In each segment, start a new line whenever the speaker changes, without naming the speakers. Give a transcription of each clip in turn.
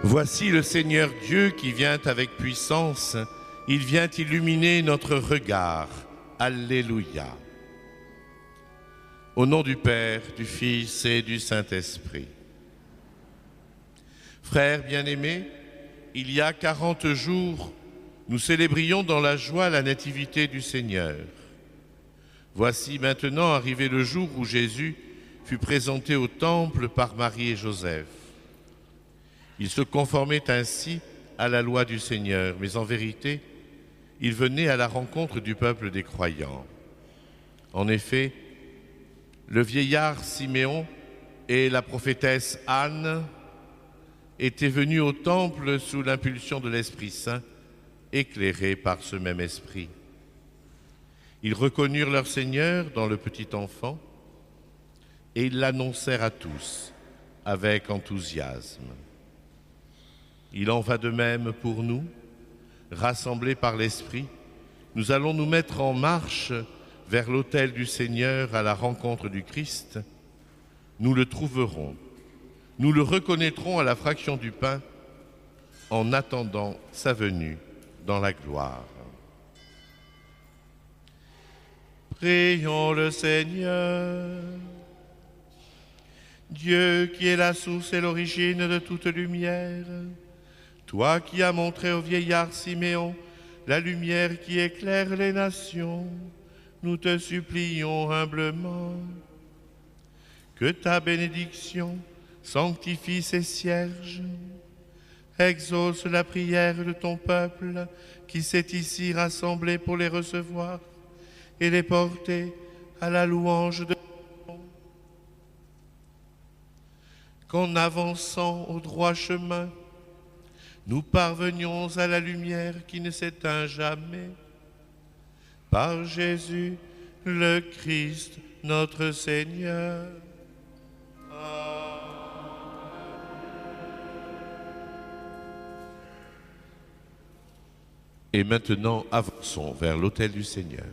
Voici le Seigneur Dieu qui vient avec puissance. Il vient illuminer notre regard. Alléluia. Au nom du Père, du Fils et du Saint-Esprit. Frères bien-aimés, il y a 40 jours, nous célébrions dans la joie la nativité du Seigneur. Voici maintenant arrivé le jour où Jésus fut présenté au temple par Marie et Joseph. Il se conformait ainsi à la loi du Seigneur, mais en vérité, il venait à la rencontre du peuple des croyants. En effet, le vieillard Siméon et la prophétesse Anne étaient venus au temple sous l'impulsion de l'Esprit Saint, éclairés par ce même esprit. Ils reconnurent leur Seigneur dans le petit enfant et ils l'annoncèrent à tous avec enthousiasme. Il en va de même pour nous, rassemblés par l'Esprit, nous allons nous mettre en marche vers l'autel du Seigneur à la rencontre du Christ. Nous le trouverons, nous le reconnaîtrons à la fraction du pain en attendant sa venue dans la gloire. Prions le Seigneur. Dieu qui est la source et l'origine de toute lumière, toi qui as montré au vieillard Siméon la lumière qui éclaire les nations, nous te supplions humblement que ta bénédiction sanctifie ces cierges, exauce la prière de ton peuple qui s'est ici rassemblé pour les recevoir et les porter à la louange de ton nom. Qu'en avançant au droit chemin, nous parvenions à la lumière qui ne s'éteint jamais. Par Jésus, le Christ, notre Seigneur. Et maintenant, avançons vers l'autel du Seigneur.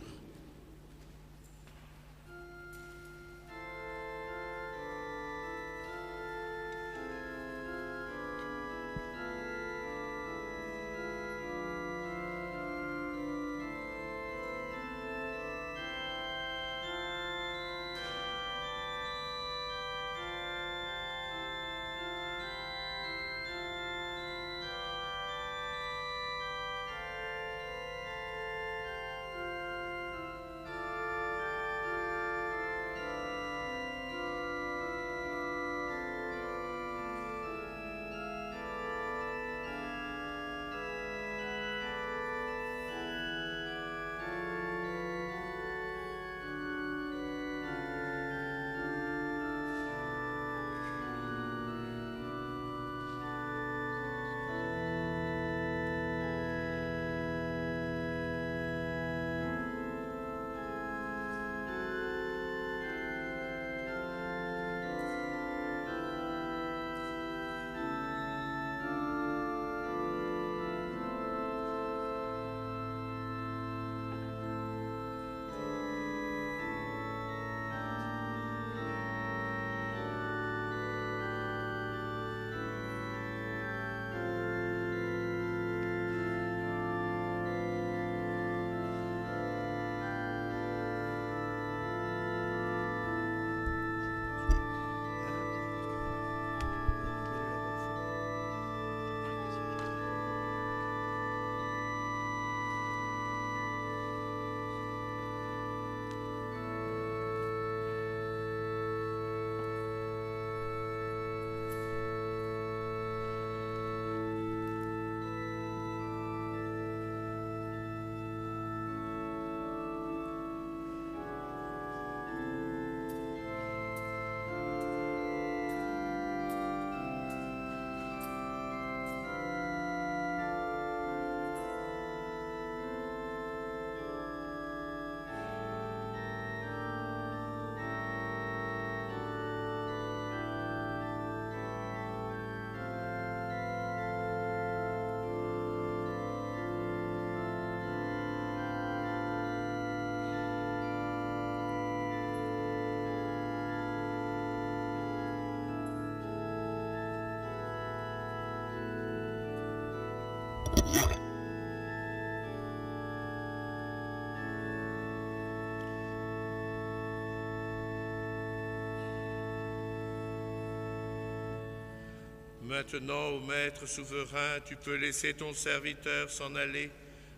Maintenant, ô Maître souverain, tu peux laisser ton serviteur s'en aller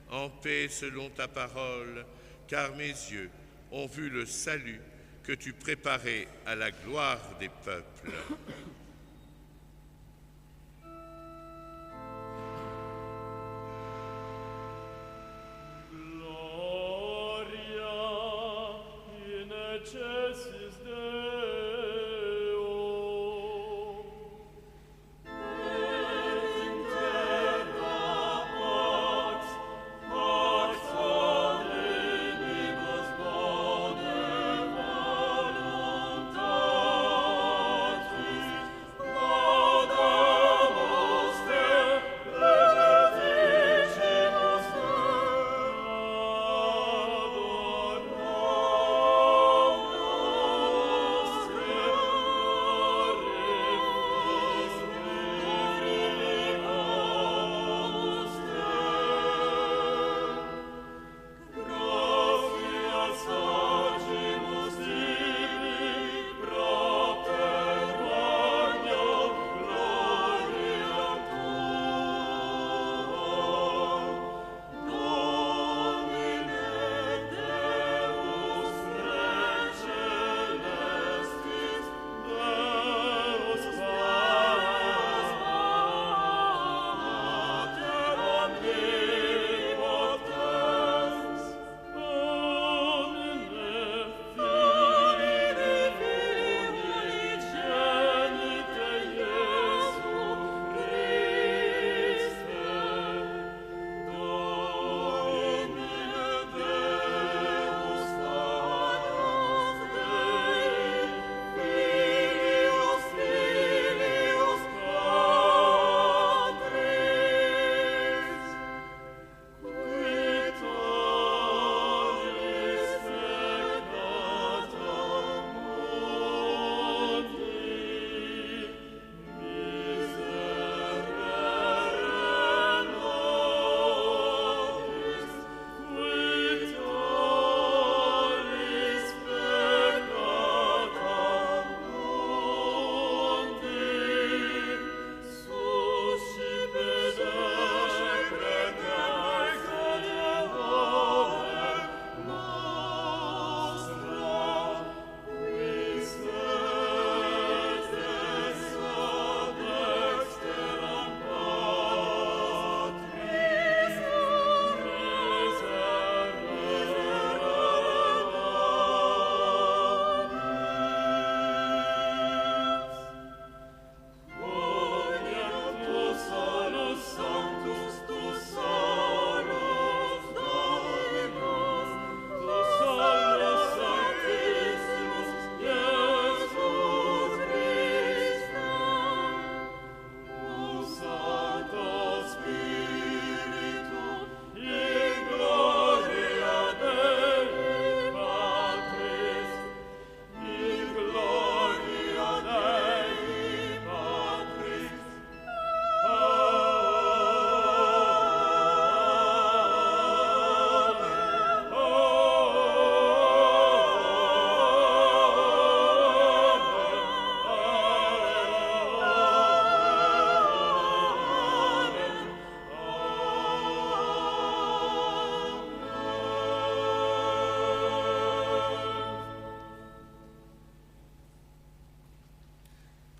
en paix selon ta parole, car mes yeux ont vu le salut que tu préparais à la gloire des peuples.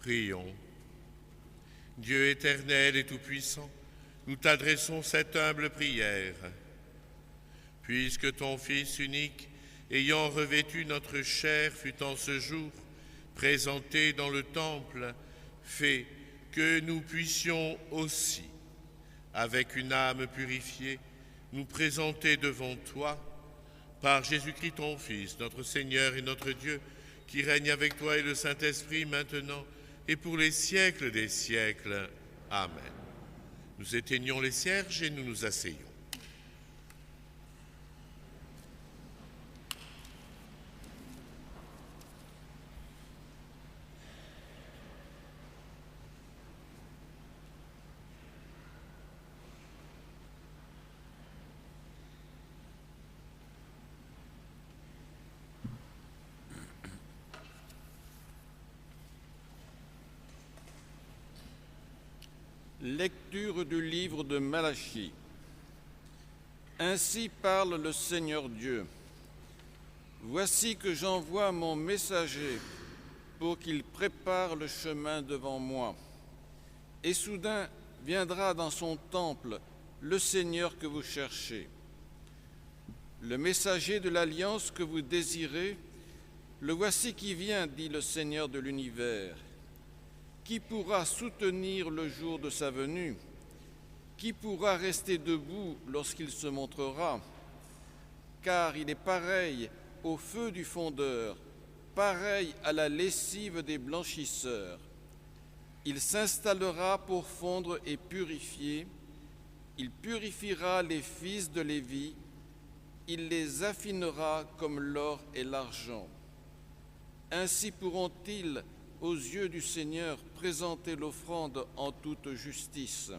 Prions. Dieu éternel et tout-puissant, nous t'adressons cette humble prière. Puisque ton Fils unique, ayant revêtu notre chair, fut en ce jour présenté dans le temple, fais que nous puissions aussi, avec une âme purifiée, nous présenter devant toi, par Jésus-Christ ton Fils, notre Seigneur et notre Dieu, qui règne avec toi et le Saint-Esprit maintenant et pour les siècles des siècles. Amen. Nous éteignons les cierges et nous nous asseyons.
Lecture du livre de Malachie. Ainsi parle le Seigneur Dieu. Voici que j'envoie mon messager pour qu'il prépare le chemin devant moi. Et soudain viendra dans son temple le Seigneur que vous cherchez. Le messager de l'alliance que vous désirez, le voici qui vient, dit le Seigneur de l'univers. Qui pourra soutenir le jour de sa venue? Qui pourra rester debout lorsqu'il se montrera? Car il est pareil au feu du fondeur, pareil à la lessive des blanchisseurs. Il s'installera pour fondre et purifier. Il purifiera les fils de Lévi. Il les affinera comme l'or et l'argent. Ainsi pourront-ils, aux yeux du Seigneur, présenter l'offrande en toute justice.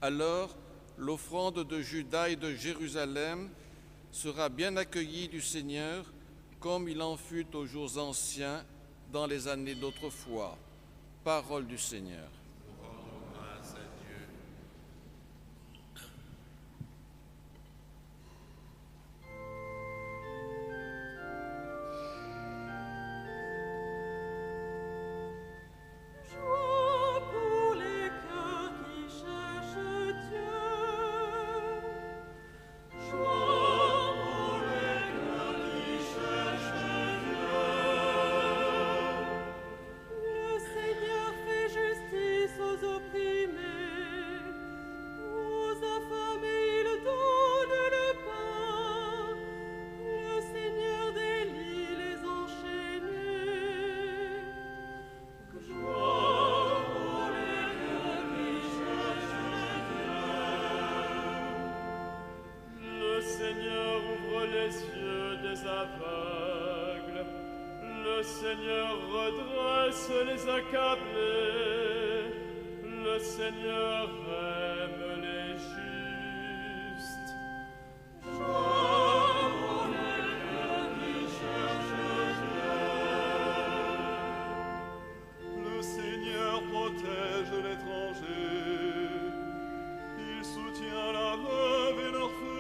Alors, l'offrande de Juda et de Jérusalem sera bien accueillie du Seigneur, comme il en fut aux jours anciens, dans les années d'autrefois. Parole du Seigneur.
Rendons grâce à Dieu.
Joie pour les cœurs qui cherchent Dieu. Joie pour les cœurs qui cherchent Dieu. Le Seigneur fait justice aux opprimés, aux affamés il donne le pain. Le Seigneur délie les enchaînés. Joie pour les cœurs qui cherchent Dieu. Le Seigneur ouvre les yeux des aveugles. Le Seigneur redresse les accablés. Le Seigneur aime les justes. Joie pour les cœurs qui cherchent Dieu.
Le Seigneur protège l'étranger, il soutient la veuve et l'orphelin.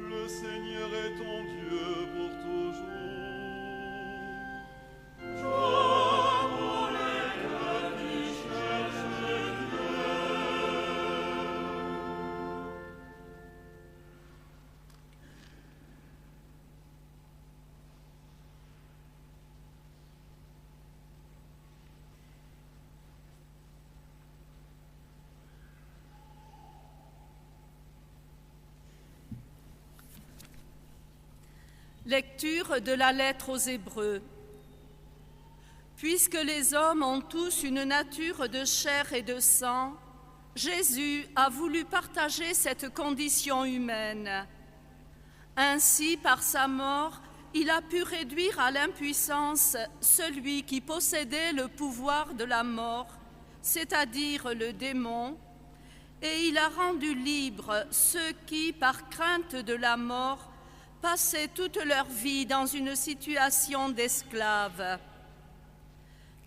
Le Seigneur est ton Dieu pour toujours.
Joie pour les cœurs qui cherchent Dieu. Lecture de la lettre aux Hébreux. Puisque les hommes ont tous une nature de chair et de sang, Jésus a voulu partager cette condition humaine. Ainsi, par sa mort, il a pu réduire à l'impuissance celui qui possédait le pouvoir de la mort, c'est-à-dire le démon, et il a rendu libres ceux qui, par crainte de la mort, passaient toute leur vie dans une situation d'esclave.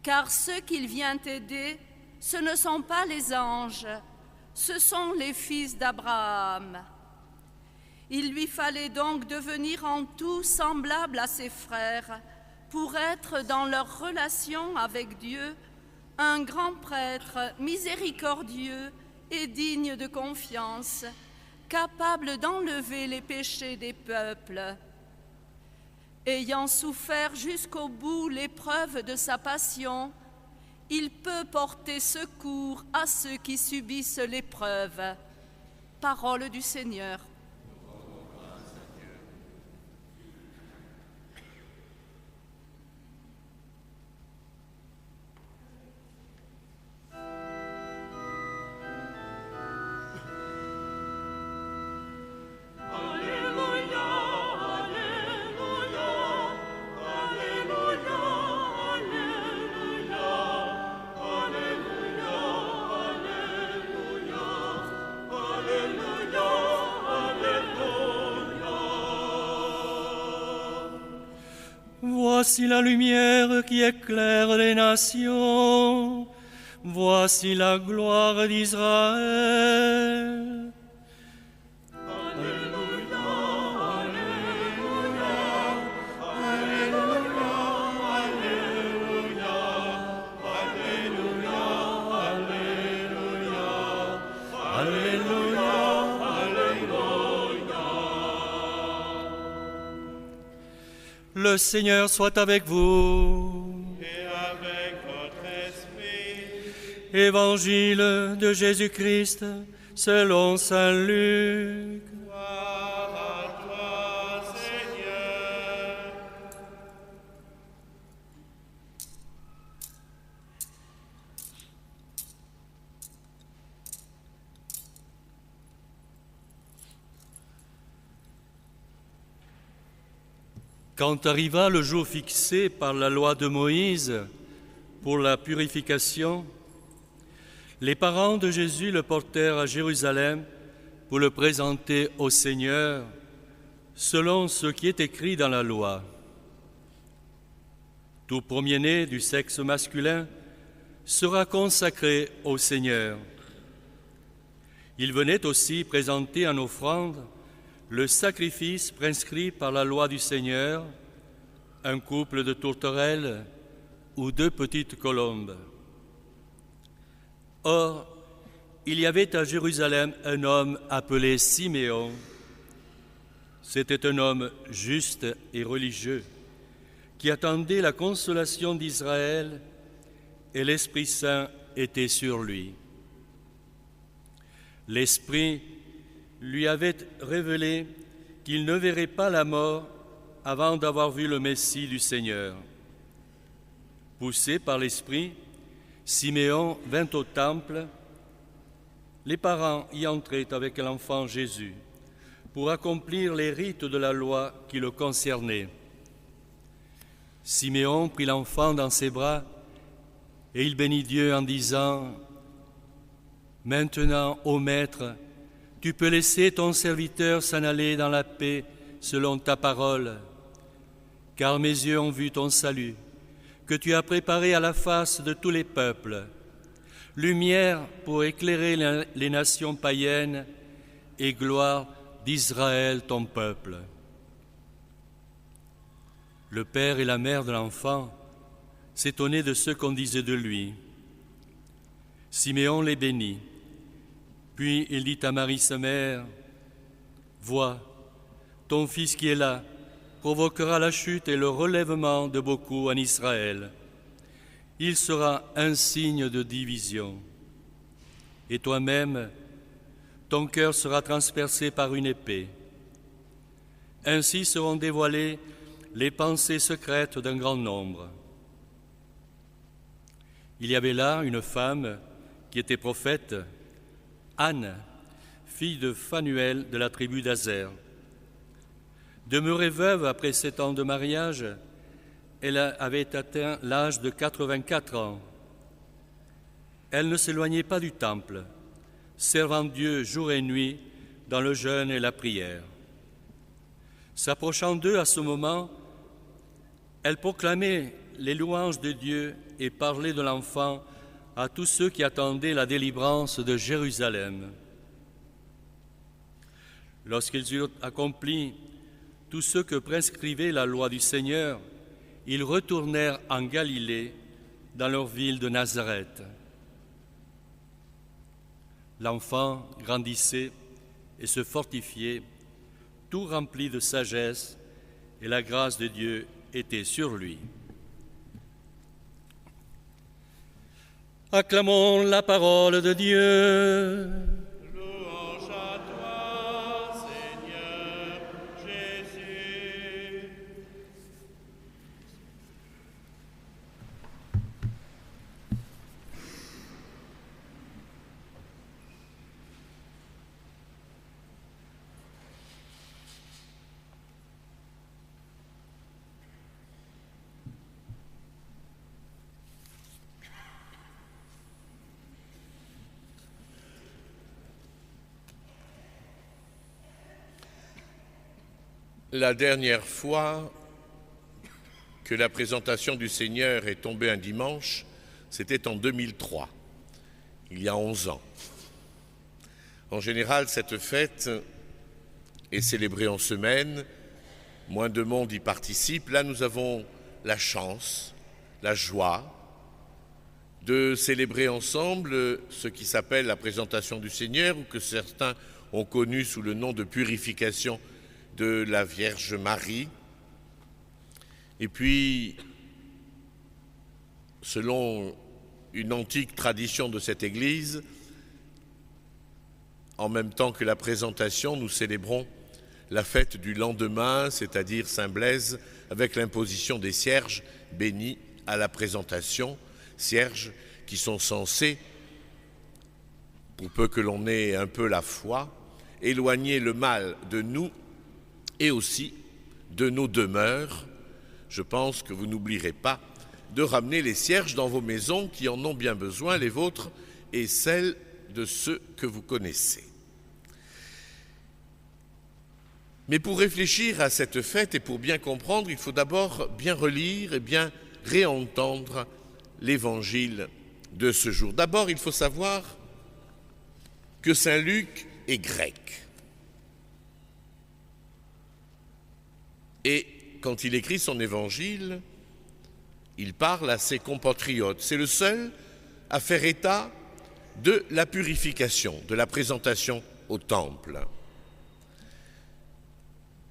Car ceux qu'il vient aider, ce ne sont pas les anges, ce sont les fils d'Abraham. Il lui fallait donc devenir en tout semblable à ses frères pour être dans leur relation avec Dieu un grand prêtre miséricordieux et digne de confiance, capable d'enlever les péchés des peuples. Ayant souffert jusqu'au bout l'épreuve de sa passion, il peut porter secours à ceux qui subissent l'épreuve. Parole du Seigneur.
Voici la lumière qui éclaire les nations. Voici la gloire d'Israël. Le Seigneur soit avec vous.
Et avec votre esprit.
Évangile de Jésus-Christ selon saint Luc.
Gloire à toi, Seigneur.
Quand arriva le jour fixé par la loi de Moïse pour la purification, les parents de Jésus le portèrent à Jérusalem pour le présenter au Seigneur, selon ce qui est écrit dans la loi. Tout premier-né du sexe masculin sera consacré au Seigneur. Il venait aussi présenter en offrande le sacrifice prescrit par la loi du Seigneur, un couple de tourterelles ou 2 petites colombes. Or, il y avait à Jérusalem un homme appelé Siméon. C'était un homme juste et religieux qui attendait la consolation d'Israël, et l'Esprit Saint était sur lui. L'Esprit lui avait révélé qu'il ne verrait pas la mort avant d'avoir vu le Messie du Seigneur. Poussé par l'Esprit, Siméon vint au temple. Les parents y entraient avec l'enfant Jésus pour accomplir les rites de la loi qui le concernaient. Siméon prit l'enfant dans ses bras et il bénit Dieu en disant : « Maintenant, ô Maître, tu peux laisser ton serviteur s'en aller dans la paix selon ta parole, car mes yeux ont vu ton salut, que tu as préparé à la face de tous les peuples, lumière pour éclairer les nations païennes et gloire d'Israël ton peuple. » Le père et la mère de l'enfant s'étonnaient de ce qu'on disait de lui. Siméon les bénit. Puis il dit à Marie sa mère : « Vois, ton fils qui est là provoquera la chute et le relèvement de beaucoup en Israël. Il sera un signe de division. Et toi-même, ton cœur sera transpercé par une épée. Ainsi seront dévoilées les pensées secrètes d'un grand nombre. » Il y avait là une femme qui était prophète, Anne, fille de Phanuel de la tribu d'Azer. Demeurée veuve après 7 ans de mariage, elle avait atteint l'âge de 84 ans. Elle ne s'éloignait pas du temple, servant Dieu jour et nuit dans le jeûne et la prière. S'approchant d'eux à ce moment, elle proclamait les louanges de Dieu et parlait de l'enfant à tous ceux qui attendaient la délivrance de Jérusalem. Lorsqu'ils eurent accompli tout ce que prescrivait la loi du Seigneur, ils retournèrent en Galilée, dans leur ville de Nazareth. L'enfant grandissait et se fortifiait, tout rempli de sagesse, et la grâce de Dieu était sur lui. Acclamons la parole de Dieu.
Louange à toi, Seigneur Jésus.
La dernière fois que la présentation du Seigneur est tombée un dimanche, c'était en 2003. il y a 11 ans. En général, cette fête est célébrée en semaine, moins de monde y participe. Là, nous avons la chance, la joie de célébrer ensemble ce qui s'appelle la présentation du Seigneur, ou que certains ont connu sous le nom de purification de la Vierge Marie. Et puis, selon une antique tradition de cette Église, en même temps que la présentation, nous célébrons la fête du lendemain, c'est-à-dire Saint-Blaise, avec l'imposition des cierges bénis à la présentation, cierges qui sont censés, pour peu que l'on ait un peu la foi, éloigner le mal de nous et aussi de nos demeures. Je pense que vous n'oublierez pas de ramener les cierges dans vos maisons qui en ont bien besoin, les vôtres et celles de ceux que vous connaissez. Mais pour réfléchir à cette fête et pour bien comprendre, il faut d'abord bien relire et bien réentendre l'évangile de ce jour. D'abord, il faut savoir que saint Luc est grec. Et quand il écrit son évangile, il parle à ses compatriotes. C'est le seul à faire état de la purification, de la présentation au temple.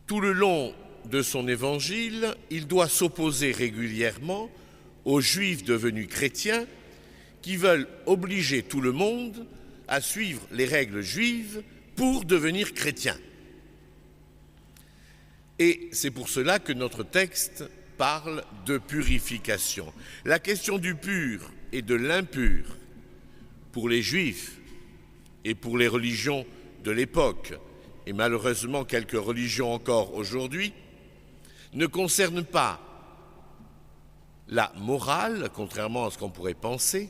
Tout le long de son évangile, il doit s'opposer régulièrement aux Juifs devenus chrétiens qui veulent obliger tout le monde à suivre les règles juives pour devenir chrétiens. Et c'est pour cela que notre texte parle de purification. La question du pur et de l'impur pour les Juifs et pour les religions de l'époque, et malheureusement quelques religions encore aujourd'hui, ne concerne pas la morale, contrairement à ce qu'on pourrait penser,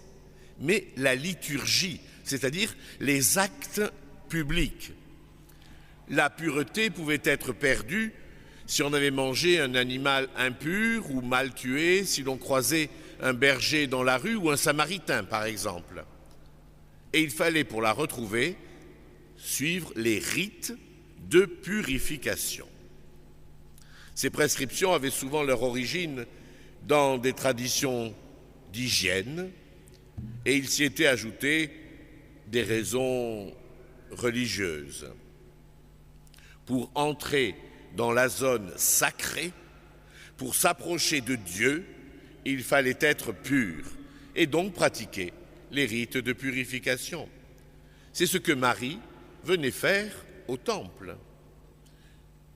mais la liturgie, c'est-à-dire les actes publics. La pureté pouvait être perdue si on avait mangé un animal impur ou mal tué, si l'on croisait un berger dans la rue ou un samaritain, par exemple. Et il fallait, pour la retrouver, suivre les rites de purification. Ces prescriptions avaient souvent leur origine dans des traditions d'hygiène, et il s'y était ajouté des raisons religieuses. Pour entrer dans la zone sacrée, pour s'approcher de Dieu, il fallait être pur et donc pratiquer les rites de purification. C'est ce que Marie venait faire au temple.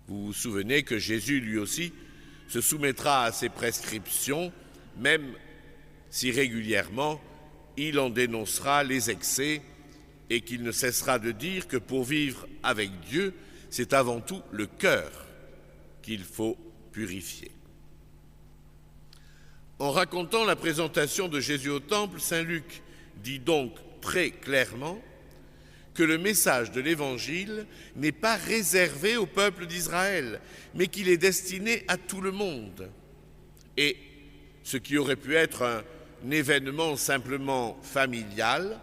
Vous vous souvenez que Jésus, lui aussi, se soumettra à ces prescriptions, même si régulièrement il en dénoncera les excès et qu'il ne cessera de dire que pour vivre avec Dieu, c'est avant tout le cœur qu'il faut purifier. En racontant la présentation de Jésus au temple, saint Luc dit donc très clairement que le message de l'Évangile n'est pas réservé au peuple d'Israël, mais qu'il est destiné à tout le monde. Et ce qui aurait pu être un événement simplement familial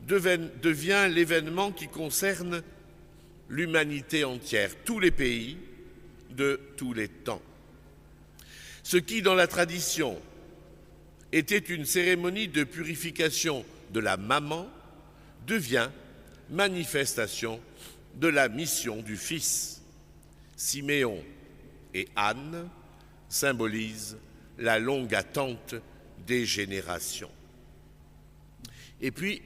devient l'événement qui concerne l'humanité entière, tous les pays de tous les temps. Ce qui, dans la tradition, était une cérémonie de purification de la maman, devient manifestation de la mission du Fils. Siméon et Anne symbolisent la longue attente des générations. Et puis,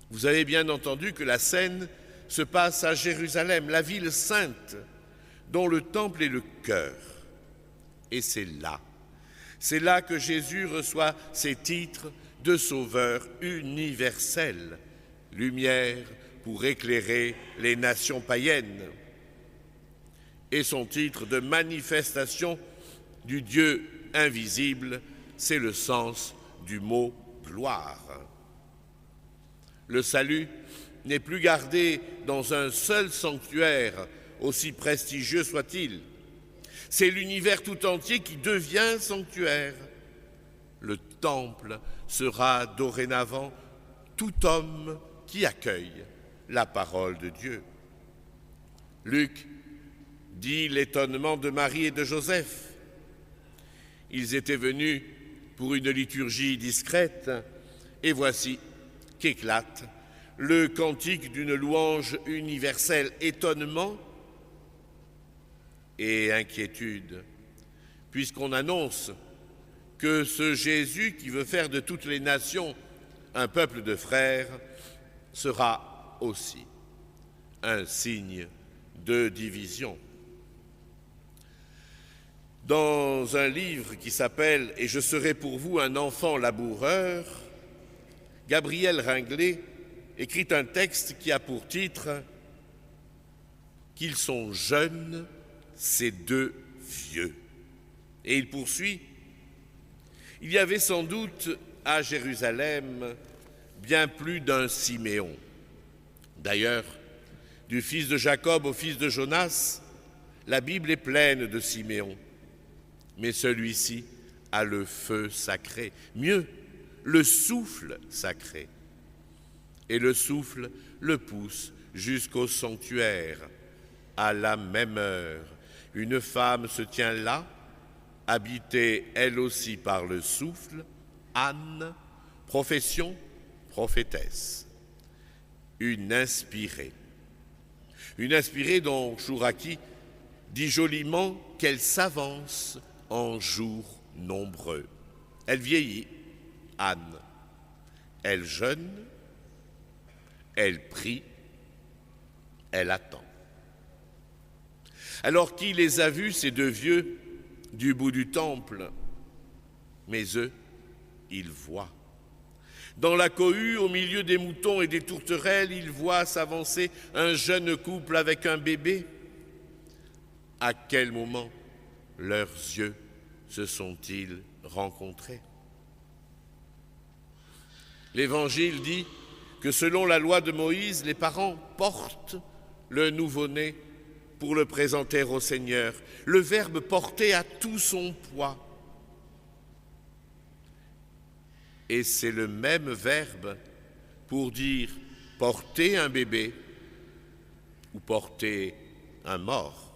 vous avez bien entendu que la scène se passe à Jérusalem, la ville sainte, dont le temple est le cœur. Et c'est là que Jésus reçoit ses titres de sauveur universel, lumière pour éclairer les nations païennes, et son titre de manifestation du Dieu invisible, c'est le sens du mot gloire. Le salut n'est plus gardé dans un seul sanctuaire, aussi prestigieux soit-il. C'est l'univers tout entier qui devient sanctuaire. Le temple sera dorénavant tout homme qui accueille la parole de Dieu. Luc dit l'étonnement de Marie et de Joseph. Ils étaient venus pour une liturgie discrète, et voici qu'éclate le cantique d'une louange universelle. Étonnement et inquiétude, puisqu'on annonce que ce Jésus qui veut faire de toutes les nations un peuple de frères sera aussi un signe de division. Dans un livre qui s'appelle « Et je serai pour vous un enfant laboureur », Gabriel Ringlet écrit un texte qui a pour titre « Qu'ils sont jeunes, ces deux vieux ». Et il poursuit « Il y avait sans doute à Jérusalem bien plus d'un Siméon. D'ailleurs, du fils de Jacob au fils de Jonas, la Bible est pleine de Siméon. Mais celui-ci a le feu sacré, mieux, le souffle sacré. Et le souffle le pousse jusqu'au sanctuaire. À la même heure, une femme se tient là, habitée elle aussi par le souffle, Anne, profession, prophétesse. Une inspirée dont Chouraki dit joliment qu'elle s'avance en jours nombreux. Elle vieillit, Anne. Elle jeûne, elle prie, elle attend. Alors qui les a vus, ces deux vieux, du bout du temple? Mais eux, ils voient. Dans la cohue, au milieu des moutons et des tourterelles, ils voient s'avancer un jeune couple avec un bébé. À quel moment leurs yeux se sont-ils rencontrés? L'Évangile dit que selon la loi de Moïse, les parents portent le nouveau-né pour le présenter au Seigneur. Le verbe porter a tout son poids. Et c'est le même verbe pour dire porter un bébé ou porter un mort.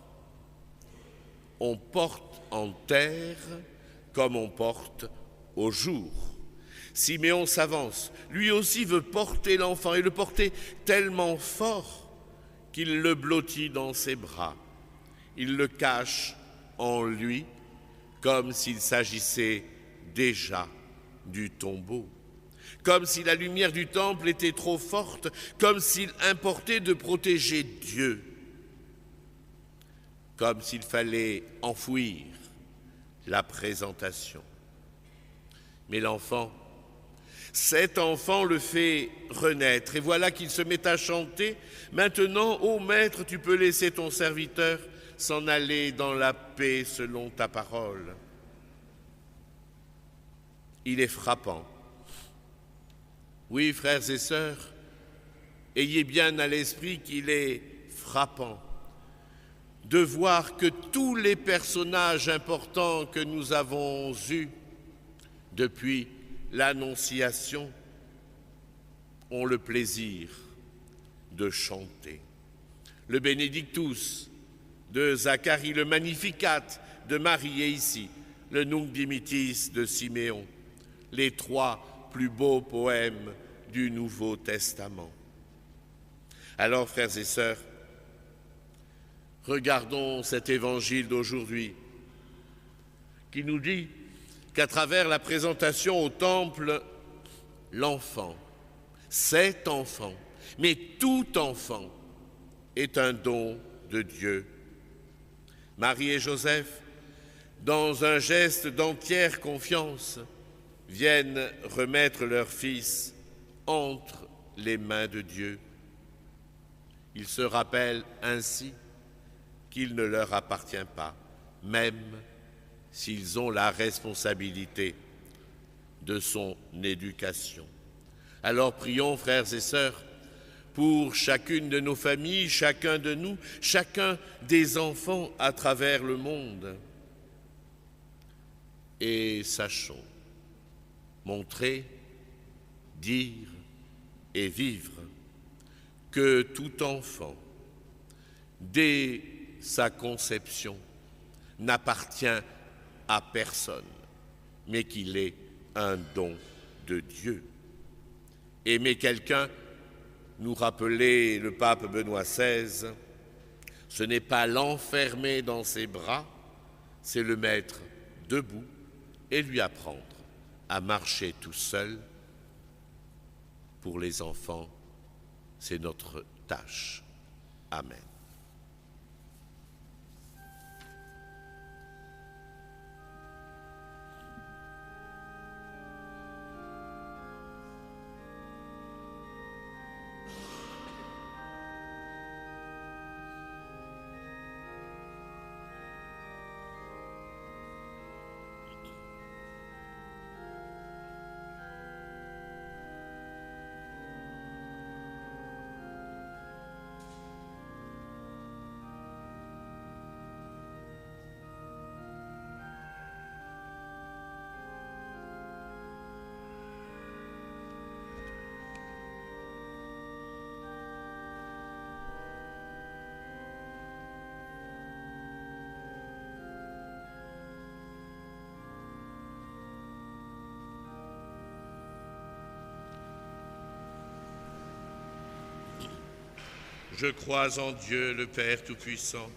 On porte en terre comme on porte au jour. Siméon s'avance, lui aussi veut porter l'enfant et le porter tellement fort qu'il le blottit dans ses bras. Il le cache en lui comme s'il s'agissait déjà du tombeau, comme si la lumière du temple était trop forte, comme s'il importait de protéger Dieu, comme s'il fallait enfouir la présentation. Mais l'enfant, cet enfant le fait renaître, et voilà qu'il se met à chanter « Maintenant, ô Maître, tu peux laisser ton serviteur s'en aller dans la paix selon ta parole. » Il est frappant. Oui, frères et sœurs, ayez bien à l'esprit qu'il est frappant de voir que tous les personnages importants que nous avons eus depuis l'Annonciation ont le plaisir de chanter. Le Benedictus de Zacharie, le Magnificat de Marie et ici, le Nunc Dimittis de Siméon, les trois plus beaux poèmes du Nouveau Testament. Alors, frères et sœurs, regardons cet évangile d'aujourd'hui qui nous dit qu'à travers la présentation au temple, l'enfant, cet enfant, mais tout enfant, est un don de Dieu. Marie et Joseph, dans un geste d'entière confiance, viennent remettre leur fils entre les mains de Dieu. Ils se rappellent ainsi qu'il ne leur appartient pas, même s'ils ont la responsabilité de son éducation. Alors prions, frères et sœurs, pour chacune de nos familles, chacun de nous, chacun des enfants à travers le monde. Et sachons montrer, dire, et vivre que tout enfant, dès sa conception, n'appartient à personne, mais qu'il est un don de Dieu. Aimer quelqu'un, nous rappelait le pape Benoît XVI, ce n'est pas l'enfermer dans ses bras, c'est le mettre debout et lui apprendre à marcher tout seul. Pour les enfants, c'est notre tâche. Amen. Je crois en Dieu, le Père Tout-Puissant,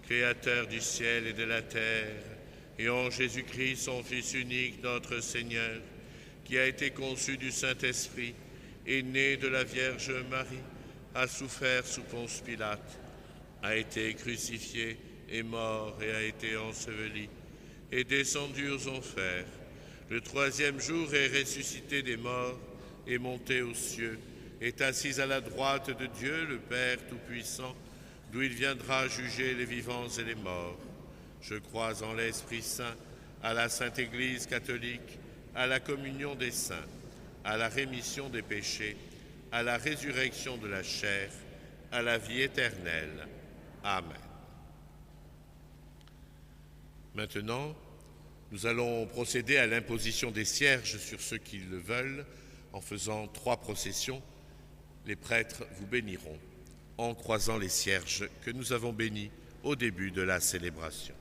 Créateur du ciel et de la terre, et en Jésus-Christ, son Fils unique, notre Seigneur, qui a été conçu du Saint-Esprit, est né de la Vierge Marie, a souffert sous Ponce Pilate, a été crucifié, est mort et a été enseveli, est descendu aux enfers. Le troisième jour est ressuscité des morts, est monté aux cieux, est assis à la droite de Dieu, le Père Tout-Puissant, d'où il viendra juger les vivants et les morts. Je crois en l'Esprit Saint, à la Sainte Église catholique, à la communion des saints, à la rémission des péchés, à la résurrection de la chair, à la vie éternelle. Amen. Maintenant, nous allons procéder à l'imposition des cierges sur ceux qui le veulent, en faisant 3 processions. Les prêtres vous béniront en croisant les cierges que nous avons bénis au début de la célébration.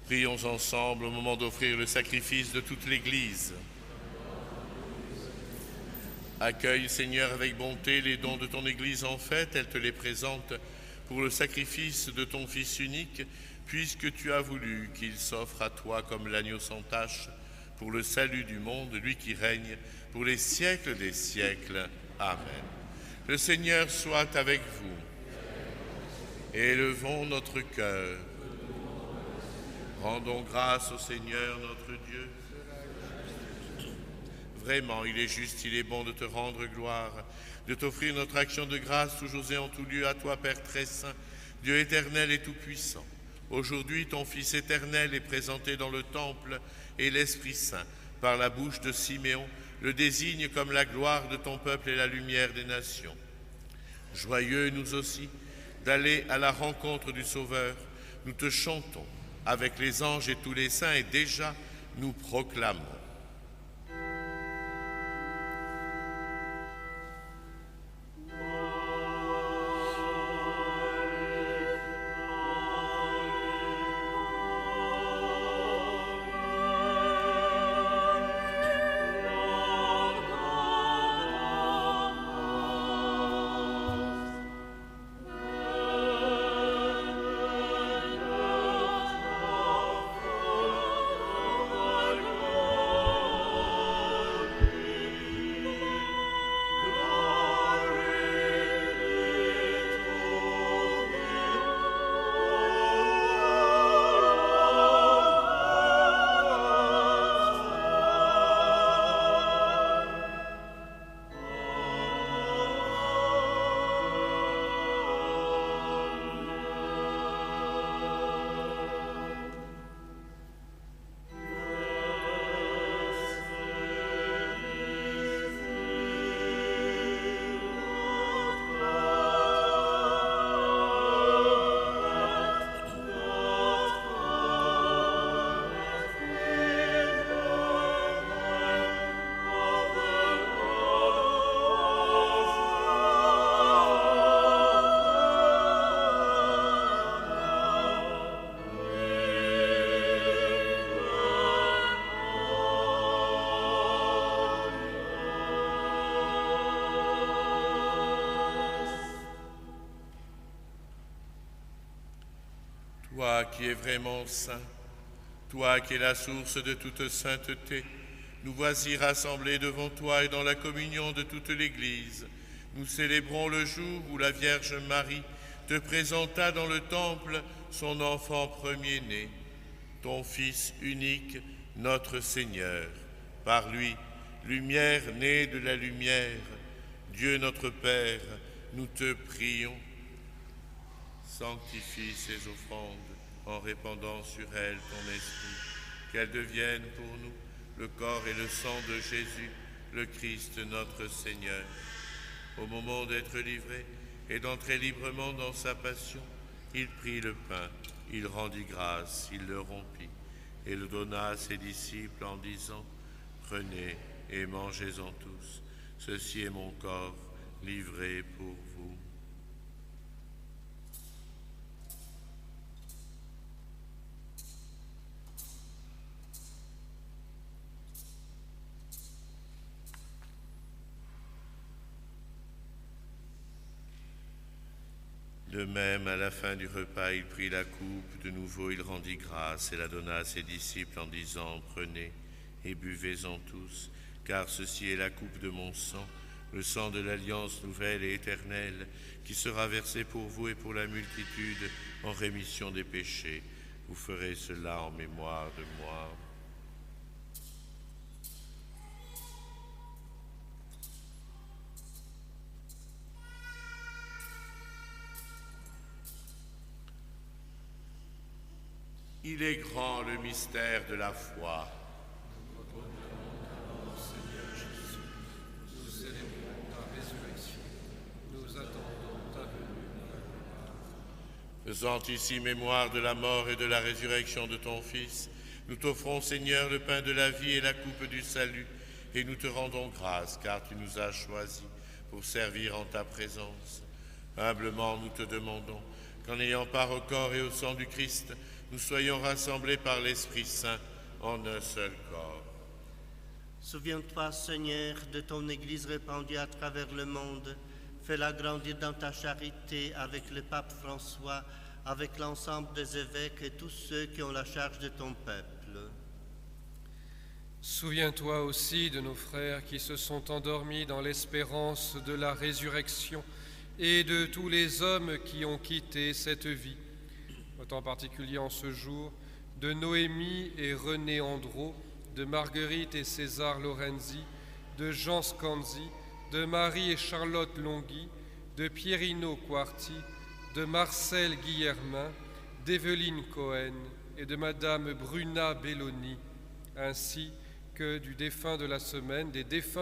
Prions ensemble au moment d'offrir le sacrifice de toute l'Église. Accueille, Seigneur, avec bonté les dons de ton Église en fête, elle te les présente pour le sacrifice de ton Fils unique, puisque tu as voulu qu'il s'offre à toi comme l'agneau sans tache, pour le salut du monde, lui qui règne pour les siècles des siècles. Amen. Le Seigneur soit avec vous. Élevons notre cœur. Rendons grâce au Seigneur notre Dieu. Vraiment, il est juste, il est bon de te rendre gloire, de t'offrir notre action de grâce toujours et en tout lieu à toi, Père très saint, Dieu éternel et tout-puissant. Aujourd'hui, ton Fils éternel est présenté dans le temple et l'Esprit Saint, par la bouche de Siméon, le désigne comme la gloire de ton peuple et la lumière des nations. Joyeux, nous aussi, d'aller à la rencontre du Sauveur, nous te chantons avec les anges et tous les saints et déjà nous proclamons. Toi qui es vraiment saint, toi qui es la source de toute sainteté, nous voici rassemblés devant toi et dans la communion de toute l'Église. Nous célébrons le jour où la Vierge Marie te présenta dans le temple son enfant premier-né, ton Fils unique, notre Seigneur. Par lui, lumière née de la lumière, Dieu notre Père, nous te prions. Sanctifie ces offrandes en répandant sur elles ton esprit, qu'elles deviennent pour nous le corps et le sang de Jésus, le Christ notre Seigneur. Au moment d'être livré et d'entrer librement dans sa passion, il prit le pain, il rendit grâce, il le rompit et le donna à ses disciples en disant : « Prenez et mangez-en tous, ceci est mon corps livré pour vous. » De même, à la fin du repas, il prit la coupe, de nouveau il rendit grâce et la donna à ses disciples en disant : « Prenez et buvez-en tous, car ceci est la coupe de mon sang, le sang de l'alliance nouvelle et éternelle, qui sera versé pour vous et pour la multitude en rémission des péchés. Vous ferez cela en mémoire de moi. » Il est grand le mystère de la foi.
Seigneur Jésus, nous célébrons ta résurrection, nous attendons ta venue.
Faisant ici mémoire de la mort et de la résurrection de ton Fils, nous t'offrons, Seigneur, le pain de la vie et la coupe du salut, et nous te rendons grâce, car tu nous as choisis pour servir en ta présence. Humblement, nous te demandons qu'en ayant part au corps et au sang du Christ, nous soyons rassemblés par l'Esprit Saint en un seul corps.
Souviens-toi, Seigneur, de ton Église répandue à travers le monde. Fais-la grandir dans ta charité avec le pape François, avec l'ensemble des évêques et tous ceux qui ont la charge de ton peuple.
Souviens-toi aussi de nos frères qui se sont endormis dans l'espérance de la résurrection et de tous les hommes qui ont quitté cette vie. En particulier en ce jour, de Noémie et René Andro, de Marguerite et César Lorenzi, de Jean Scanzi, de Marie et Charlotte Longhi, de Pierino Quarti, de Marcel Guillermin, d'Evelyne Cohen et de Madame Bruna Belloni, ainsi que des défunts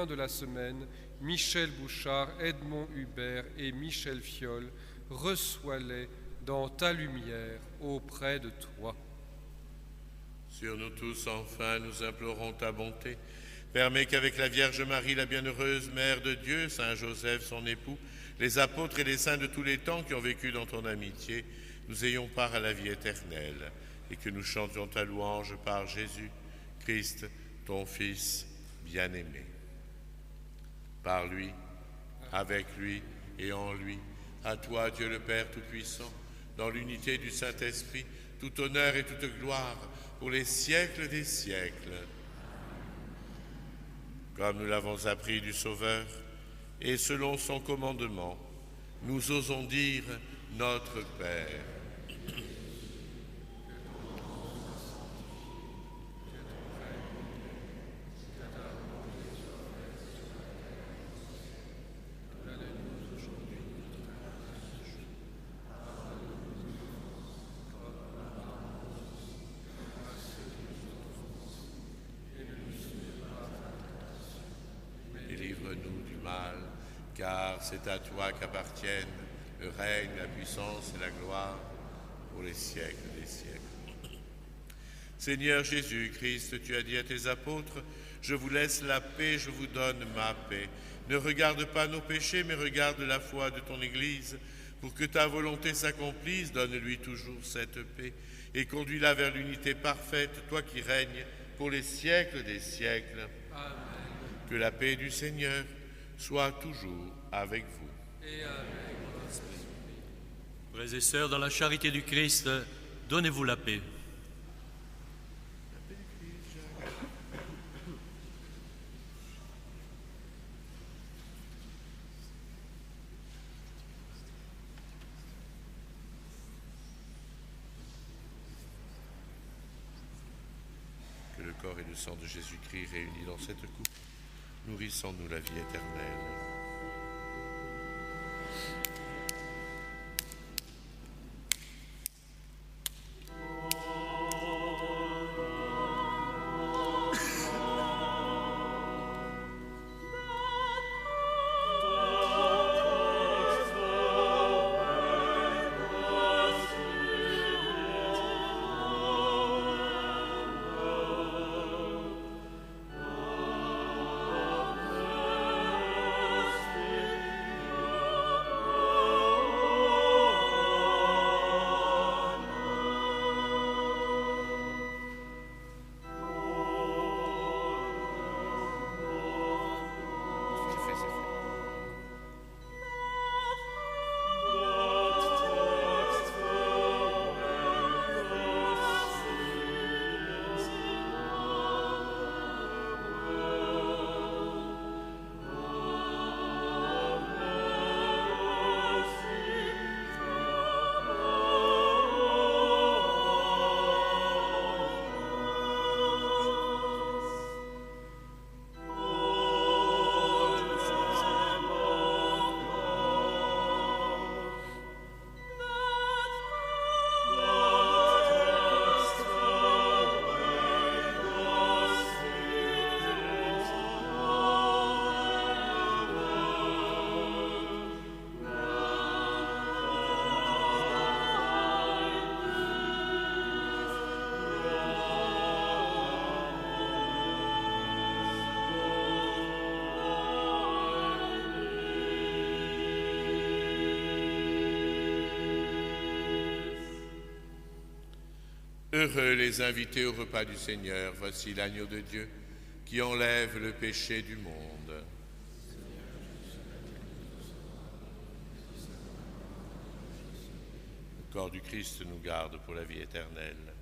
de la semaine, Michel Bouchard, Edmond Hubert et Michel Fiol, reçois-les dans ta lumière auprès de toi.
Sur nous tous, enfin, nous implorons ta bonté. Permets qu'avec la Vierge Marie, la bienheureuse Mère de Dieu, Saint Joseph, son époux, les apôtres et les saints de tous les temps qui ont vécu dans ton amitié, nous ayons part à la vie éternelle et que nous chantions ta louange par Jésus, Christ, ton Fils bien-aimé. Par lui, avec lui et en lui, à toi, Dieu le Père Tout-Puissant, dans l'unité du Saint-Esprit, tout honneur et toute gloire pour les siècles des siècles. Comme nous l'avons appris du Sauveur, et selon son commandement, nous osons dire notre Père. Délivre-nous du mal, car c'est à toi qu'appartiennent le règne, la puissance et la gloire pour les siècles des siècles. Seigneur Jésus-Christ, tu as dit à tes apôtres, « Je vous laisse la paix, je vous donne ma paix. Ne regarde pas nos péchés, mais regarde la foi de ton Église. Pour que ta volonté s'accomplisse, donne-lui toujours cette paix et conduis-la vers l'unité parfaite, toi qui règnes pour les siècles des siècles. »
Amen.
Que la paix du Seigneur soit toujours avec vous.
Et avec votre esprit.
Frères et sœurs, dans la charité du Christ, donnez-vous la paix.
Que le corps et le sang de Jésus-Christ réunis dans cette coupe nourrissent en nous la vie éternelle.
Amen.
Heureux les invités au repas du Seigneur. Voici l'agneau de Dieu qui enlève le péché du monde. Le corps du Christ nous garde pour la vie éternelle.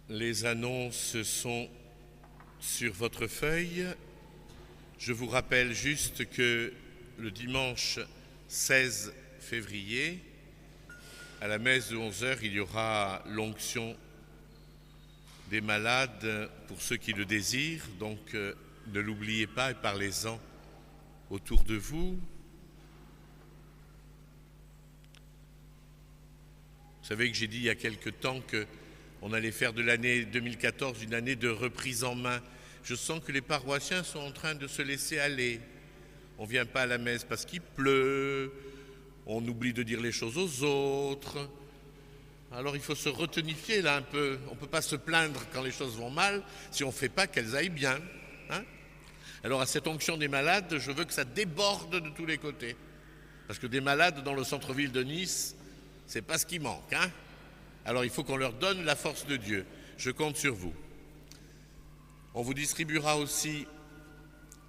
Les annonces sont sur votre feuille. Je vous rappelle juste que le dimanche 16 février, à la messe de 11h, il y aura l'onction des malades pour ceux qui le désirent. Donc ne l'oubliez pas et parlez-en autour de vous. Vous savez que j'ai dit il y a quelque temps qu'on allait faire de l'année 2014 une année de reprise en main. Je sens que les paroissiens sont en train de se laisser aller. On ne vient pas à la messe parce qu'il pleut, on oublie de dire les choses aux autres. Alors il faut se retenifier là un peu. On ne peut pas se plaindre quand les choses vont mal si on ne fait pas qu'elles aillent bien. Hein? Alors à cette onction des malades, je veux que ça déborde de tous les côtés. Parce que des malades dans le centre-ville de Nice, c'est pas ce qui manque. Hein? Alors il faut qu'on leur donne la force de Dieu. Je compte sur vous. On vous distribuera aussi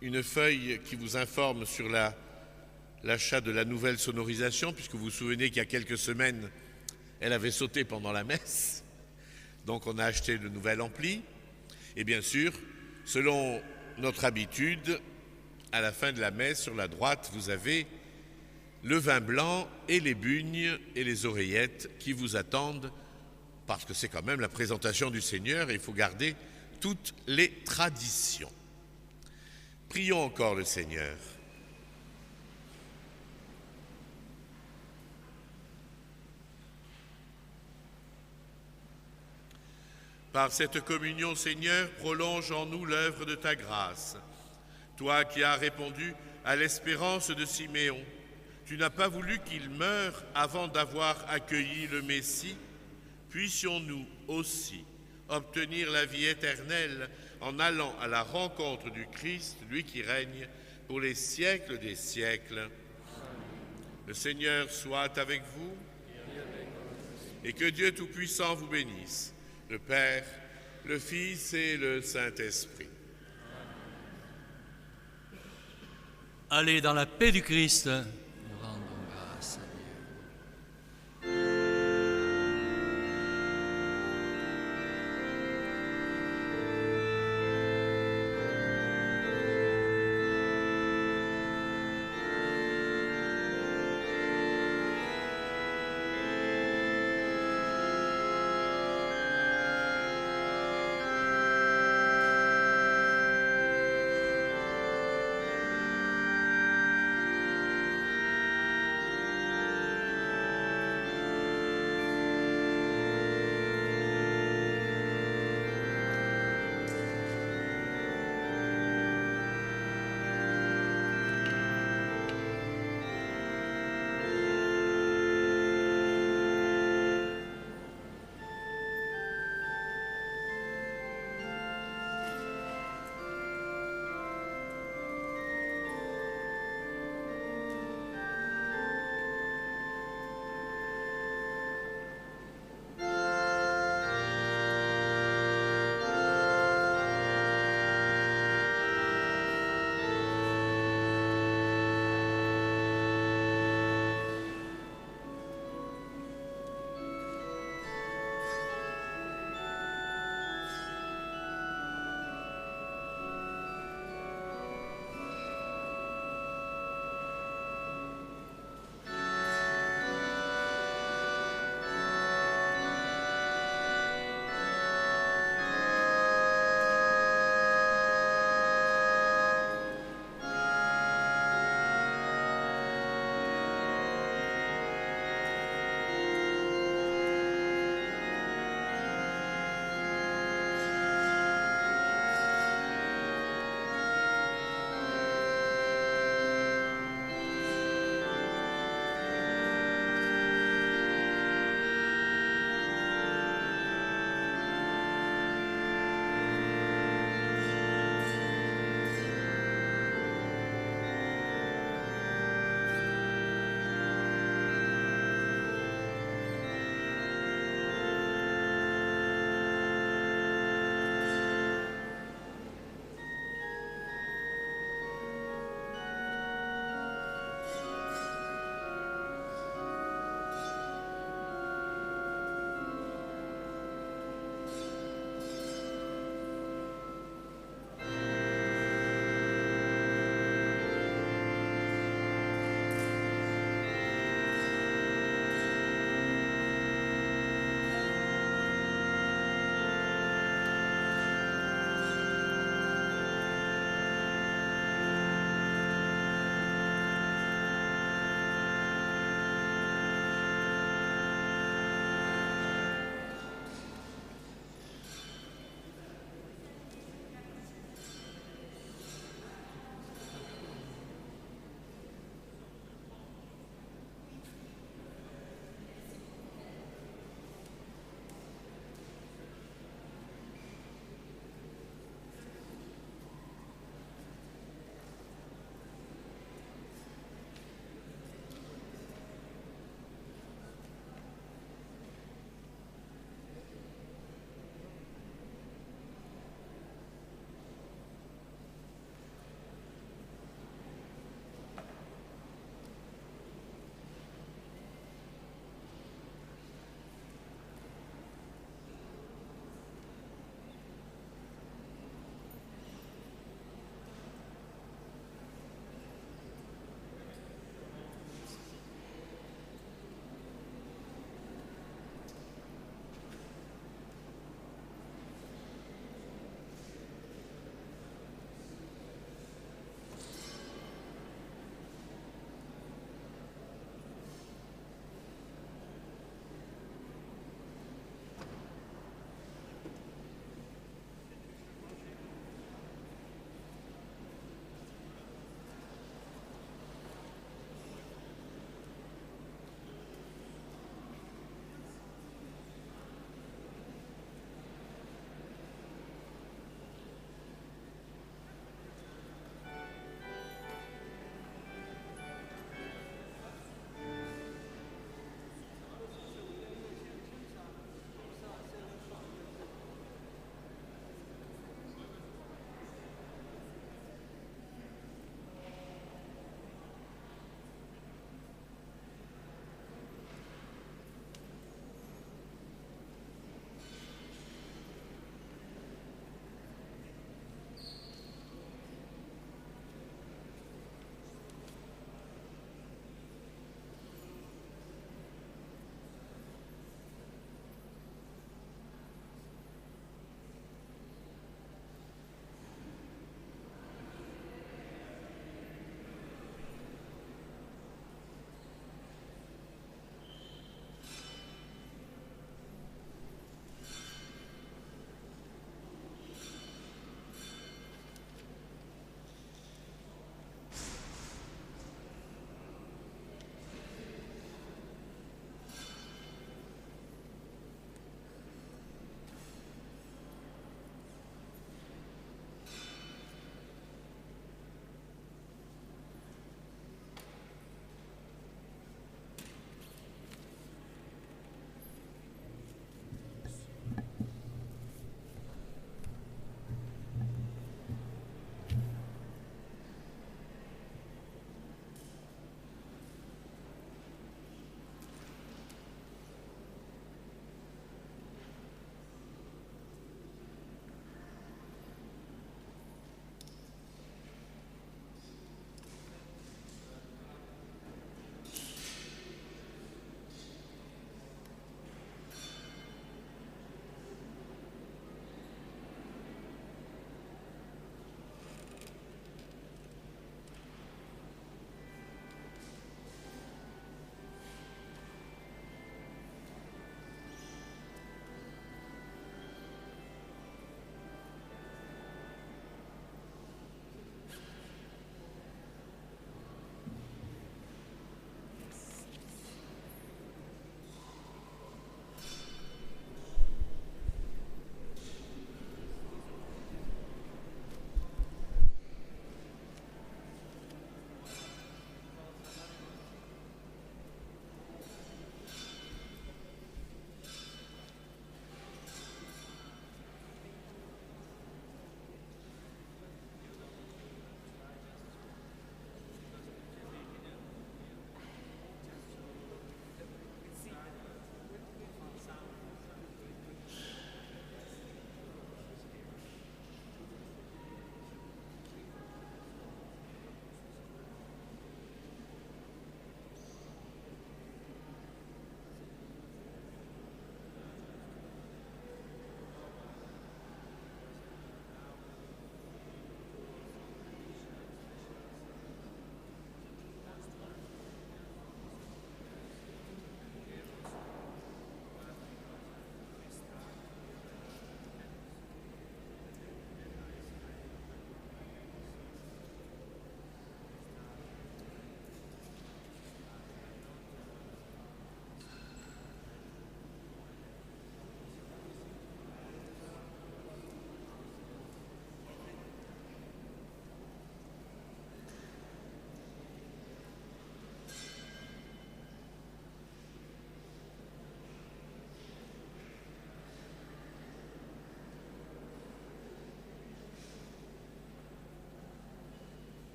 une feuille qui vous informe sur l'achat de la nouvelle sonorisation, puisque vous vous souvenez qu'il y a quelques semaines, elle avait sauté pendant la messe. Donc on a acheté de nouvelles amplis. Et bien sûr, selon notre habitude, à la fin de la messe, sur la droite, vous avez le vin blanc et les bugnes et les oreillettes qui vous attendent, parce que c'est quand même la présentation du Seigneur et il faut garder toutes les traditions. Prions encore le Seigneur. Par cette communion, Seigneur, prolonge en nous l'œuvre de ta grâce. Toi qui as répondu à l'espérance de Siméon, tu n'as pas voulu qu'il meure avant d'avoir accueilli le Messie. Puissions-nous aussi obtenir la vie éternelle en allant à la rencontre du Christ, lui qui règne pour les siècles des siècles. Le Seigneur soit avec vous et que Dieu Tout-Puissant vous bénisse, le Père, le Fils et le Saint-Esprit.
Allez dans la paix du Christ.